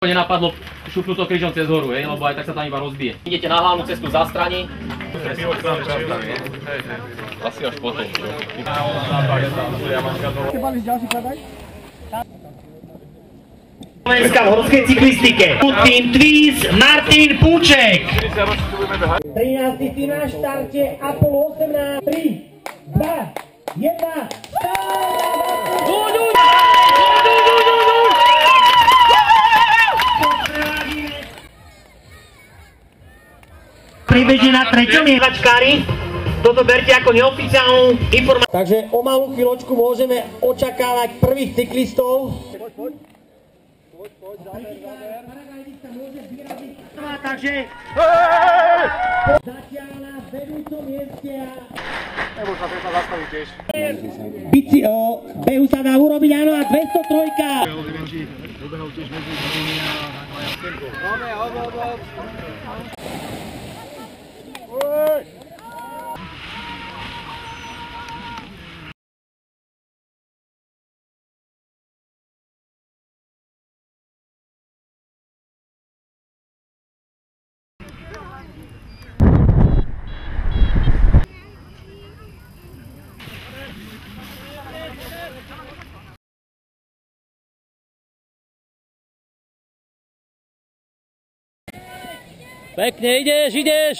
Nenapadlo šupnúť to križom cez horu, lebo aj tak sa tam iba rozbije. Idete na hlavnú cestu za strany. Asi až potom. Slovenská v horskej cyklistike. Tým Twiz Martin Púček. 13. tým na štarte, Apollo 18, 3, 2, 1, Pribežne na treťom jevačkári. Toto berte ako neoficiálnu informáciu. Takže o malú chvíľočku môžeme očakávať prvých cyklistov. Takže zatiaľ na vedúcom mieste a Možno sa zastaviť tiež. behu sa dá urobiť, áno, a 203. Pekne, ideš, ideš!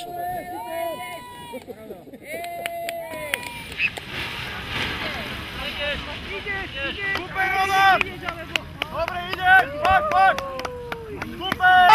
Super, Roman! Dobre, ideš! Poď, poď! Super!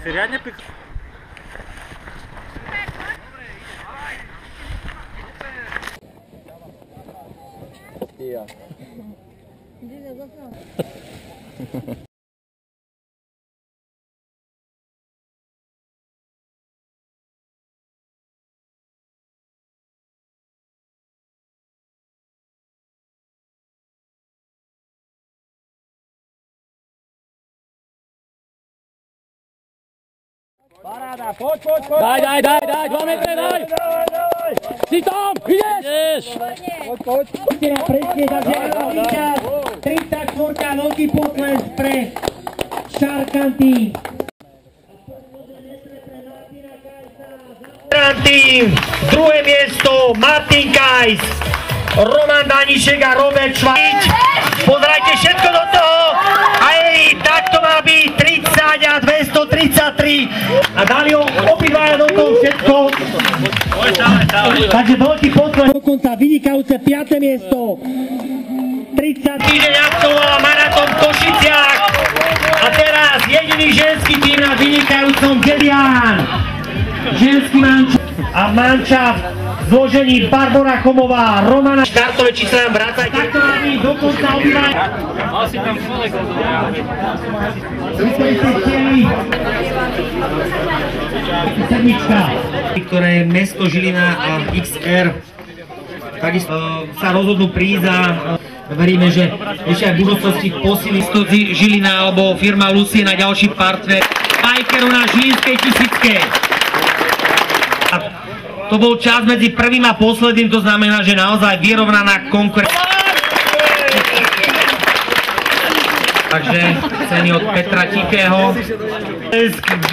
Si riadne pik... Ja. Paráda, poď! Daj, 2 metre, daj! Si tam, ideš! Poď! Presne, takže víťaz, 34. veľký potles pre Šarkanty. tým, druhé miesto Martin Kajs, Roman Danišek a Robert Švajč. Pozerajte všetko do toho. Hej, tak to má byť 30 a 233. A dali ho obidvaja do toho všetko. Takže veľký potles. Dokonca vynikajúce 5. miesto. 30. Týždeň absolvovala maratón v Košiciach. A teraz jediný ženský tým na vynikajúcom Gedián. Ženský mančaft a mančaft zložení Barbora Chomová, Romana. Štartové čísla nám vrácajte. Takto máme dokonca obývať. Asi tam človek. Sedmička, ktoré je mesto Žilina a XR takisto sa rozhodnú prísť a veríme, že ešte aj v budúcnosti posilí Žilina alebo firma Lucie na ďalší partner bajkerov na Žilinskej tisícke. To bol čas medzi prvým a posledným, to znamená, že naozaj vyrovnaná konkurencia. Takže ceny od Petra Tichého.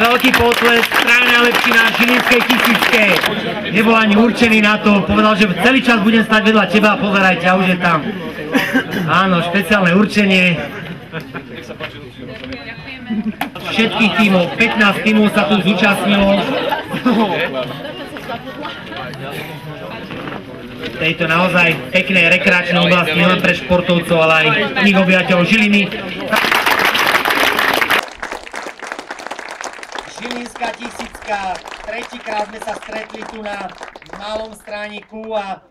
Veľký potlesk, strana najlepší na Žilinskej tisícke. Nebol ani určený na to, povedal, že celý čas budem stať vedľa teba a pozerajte, a už je tam. Áno, špeciálne určenie. Všetkých tímov, 15 tímov sa tu zúčastnilo. Tejto naozaj peknej rekreačnej oblasti, nielen pre športovcov, ale aj iných obyvateľov Žiliny. Žilinská tisícka, tretíkrát sme sa stretli tu na malom strániku a